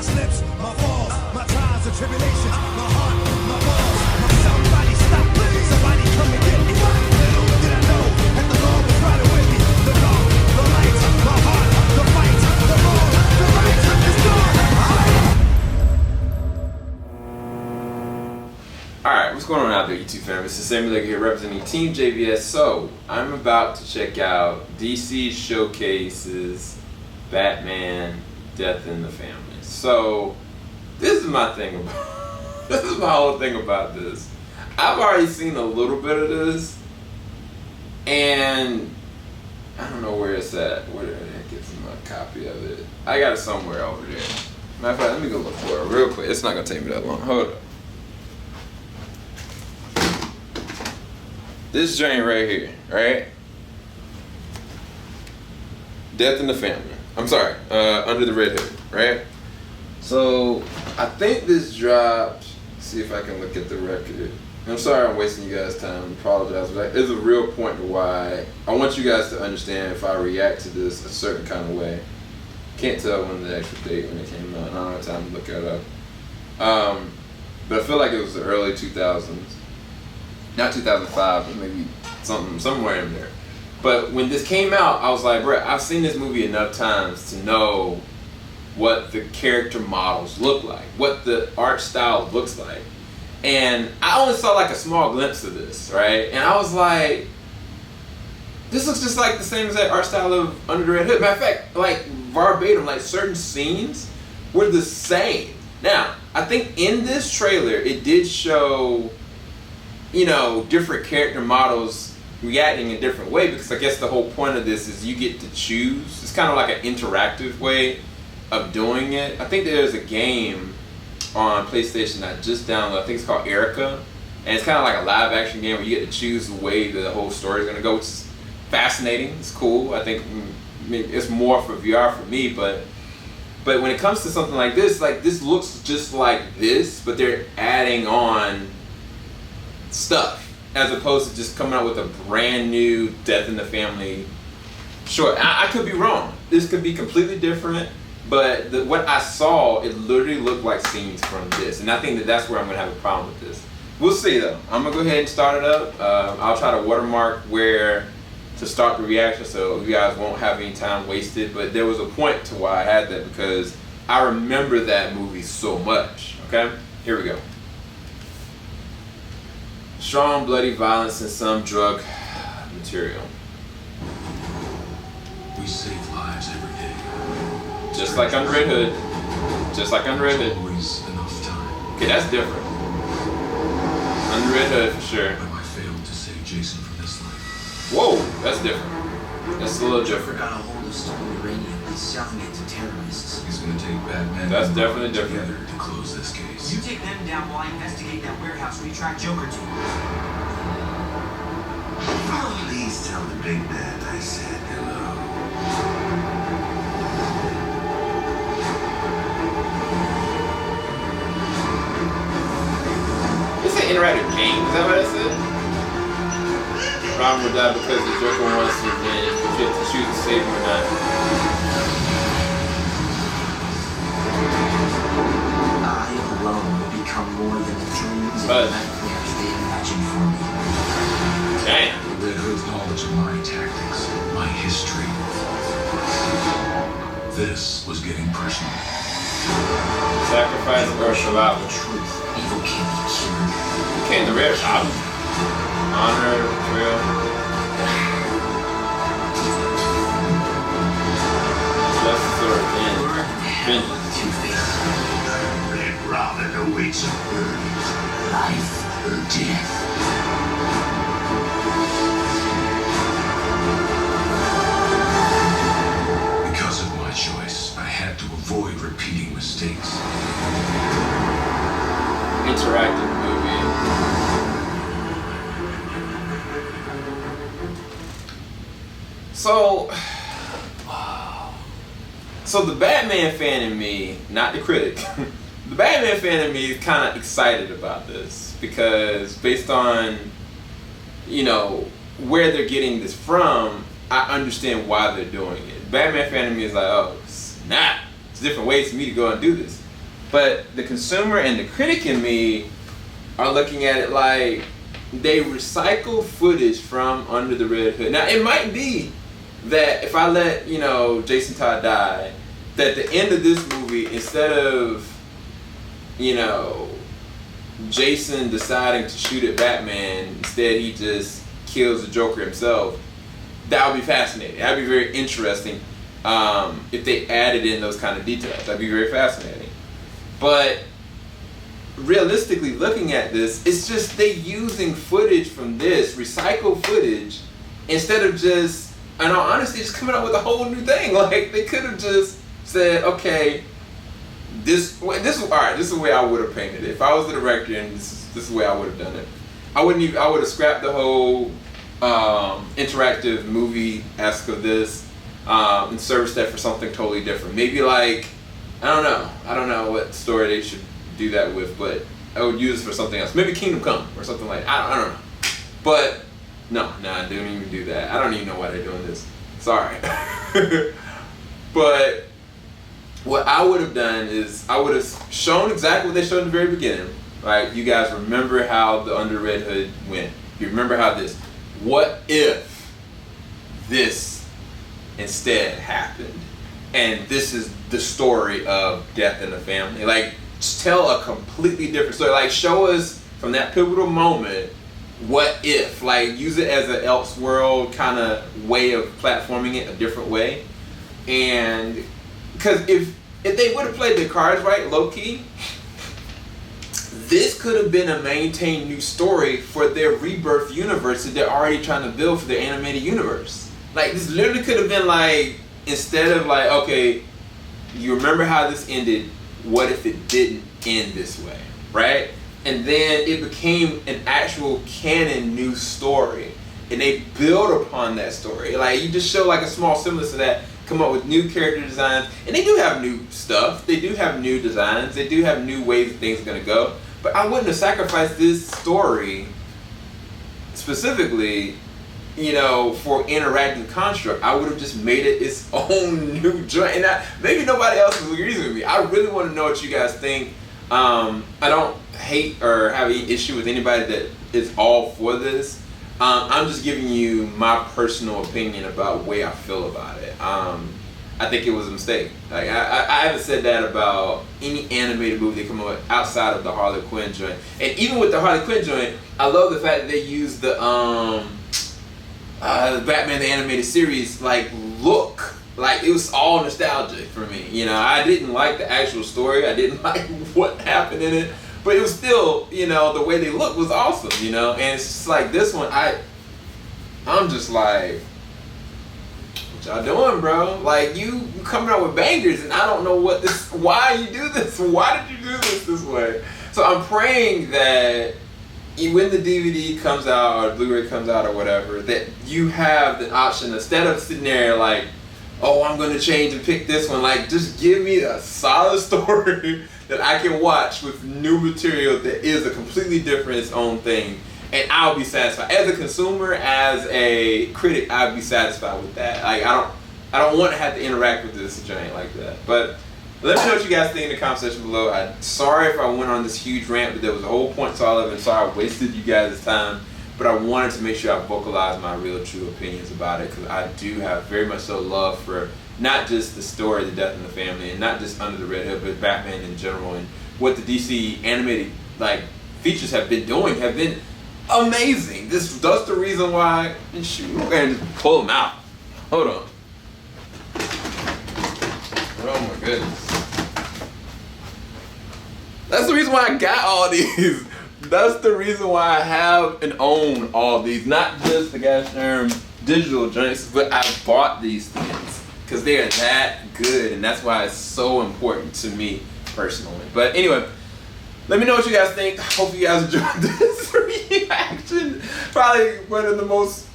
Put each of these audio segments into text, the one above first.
my slips, my falls, my trials and tribulations, my heart, my balls, my somebody stop me, somebody come and get me. Little did I know that the Lord was riding with me. The dark, the light, my heart, the fight, the wrong, the right is gone. Alright, what's going on out there, YouTube fam? It's the Sammy Legger here representing Team JVS. So, I'm about to check out DC Showcase's Batman Death in the Family. So, this is my thing about this is my whole thing about this. I've already seen a little bit of this, and I don't know where it's at. Where did I get my copy of it? I got it somewhere over there. Matter of fact, let me go look for it real quick. It's not gonna take me that long. Hold up. This joint right here, right? Death in the Family. I'm sorry, Under the Red Hood, right? So, I think this dropped, see if I can look at the record. I'm sorry I'm wasting you guys' time, I apologize, but there's a real point to why I want you guys to understand if I react to this a certain kind of way. Can't tell when the actual date when it came out, I don't have time to look it up. But I feel like it was the early 2000s. Not 2005, but maybe somewhere in there. But when this came out, I was like, bro, I've seen this movie enough times to know what the character models look like, what the art style looks like. And I only saw like a small glimpse of this, right? And I was like, this looks just like the same as that art style of Under the Red Hood. Matter of fact, like verbatim, like certain scenes were the same. Now, I think in this trailer, it did show, you know, different character models reacting in a different way, because I guess the whole point of this is you get to choose. It's kind of like an interactive way of doing it. I think there's a game on PlayStation I just downloaded. I think it's called Erica, and it's kind of like a live action game where you get to choose the way the whole story is going to go, which is fascinating. It's cool. I think it's more for VR for me, but when it comes to something like this looks just like this, but they're adding on stuff as opposed to just coming out with a brand new Death in the Family short. I could be wrong. This could be completely different, but what I saw, it literally looked like scenes from this, and I think that's where I'm going to have a problem with this. We'll see though. I'm going to go ahead and start it up. I'll try to watermark where to start the reaction so you guys won't have any time wasted, but there was a point to why I had that because I remember that movie so much. Okay, here we go. Strong, bloody violence and some drug material. We save lives every day. Just like Under Red Hood. Just like Under Red Hood. Always enough time. Okay, that's different. Under Red Hood for sure. But I failed to save Jason from this life. Whoa, that's different. That's a little different. Got a hold of stolen uranium and selling it to terrorists. He's gonna take Batman That's and definitely Robin different. together to close this case. You take them down while I investigate that warehouse where you tracked Joker to. Please tell the big man I said hello. It's an interactive game, is that what I said? Robin will die because the Joker wants revenge, but you have to choose to save him or not. I alone will become more than the dreams and nightmares they imagined for me. Damn. The Red Hood's knowledge of my tactics, my history. This was getting personal. Sacrifice or survival. The truth, evil can't be cured. Okay, the rare shot. Honor, thrill. Justice or vengeance. Red Robin awaits a verdict. Life or death. Because of my choice, I had to avoid repeating mistakes. Interactive movie. So the Batman fan in me, not the critic, the Batman fan in me is kind of excited about this because based on, you know, where they're getting this from, I understand why they're doing it. Batman fan in me is like, oh snap, it's different ways for me to go and do this. But the consumer and the critic in me are looking at it like they recycle footage from Under the Red Hood. Now, it might be that if I let, Jason Todd die, that the end of this movie, instead of, Jason deciding to shoot at Batman, instead he just kills the Joker himself. That would be fascinating. That'd be very interesting if they added in those kind of details. That'd be very fascinating. But realistically looking at this, it's just they using footage from this, recycled footage, instead of just, in all honesty, just coming up with a whole new thing. Like, they could have just said, okay, this is the way I would have painted it. If I was the director, and this is the way I would have done it. I would have scrapped the whole interactive movie-esque of this and serviced that for something totally different. Maybe like, I don't know what story they should do that with, but I would use it for something else. Maybe Kingdom Come or something like that. I don't know. But no, I don't even do that. I don't even know why they're doing this. Sorry. But what I would have done is I would have shown exactly what they showed in the very beginning. Right? You guys remember how the Under Red Hood went. You remember how this. What if this instead happened? And this is the story of Death in the Family. Like, just tell a completely different story. Like, show us from that pivotal moment, what if? Like, use it as an Elseworld kind of way of platforming it a different way. And because if they would have played the cards right, low key, this could have been a maintained new story for their rebirth universe that they're already trying to build for their animated universe. Like, this literally could have been like, instead of like, okay, you remember how this ended, what if it didn't end this way, right? And then it became an actual canon new story. And they build upon that story. Like, you just show like a small semblance of that, come up with new character designs. And they do have new stuff. They do have new designs. They do have new ways that things are going to go. But I wouldn't have sacrificed this story specifically, for interactive construct. I would have just made it its own new joint. And maybe nobody else agrees with me. I really want to know what you guys think. I don't hate or have any issue with anybody that is all for this. I'm just giving you my personal opinion about the way I feel about it. I think it was a mistake. Like, I haven't said that about any animated movie they come up with outside of the Harley Quinn joint. And even with the Harley Quinn joint, I love the fact that they used the Batman the Animated Series look. Like, it was all nostalgic for me. I didn't like the actual story. I didn't like what happened in it. But it was still, the way they looked was awesome, And it's just like this one, I'm just like, what y'all doing, bro? Like, you coming out with bangers, and I don't know why you do this. Why did you do this way? So I'm praying that when the DVD comes out or Blu-ray comes out or whatever, that you have the option, instead of sitting there like, oh, I'm going to change and pick this one. Like, just give me a solid story that I can watch with new material that is a completely different, its own thing, and I'll be satisfied. As a consumer, as a critic, I'll be satisfied with that. Like, I don't want to have to interact with this giant like that. But let me know what you guys think in the comment section below. I'm sorry if I went on this huge rant, but there was a whole point to all of it. Sorry I wasted you guys' time. But I wanted to make sure I vocalize my real, true opinions about it, because I do have very much so love for not just the story, the Death in the Family, and not just Under the Red Hood, but Batman in general, and what the DC animated features have been doing have been amazing. That's the reason why. And shoot, we're going to pull them out. Hold on. Oh my goodness. That's the reason why I got all these. That's the reason why I have and own all these. Not just the gosh darn digital joints, but I bought these things because they are that good, and that's why it's so important to me personally. But anyway, let me know what you guys think. I hope you guys enjoyed this reaction. Probably one of the most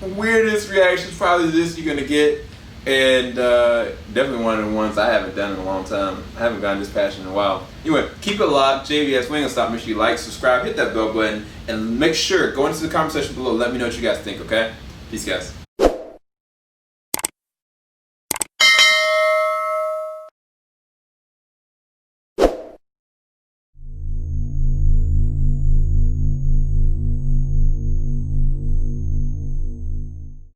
weirdest reactions probably this you're gonna get. And definitely one of the ones I haven't done in a long time. I haven't gotten this passionate in a while. Anyway, keep it locked. JVS, we ain't gonna stop. Make sure you like, subscribe, hit that bell button, and make sure, go into the comment section below. Let me know what you guys think, okay? Peace, guys.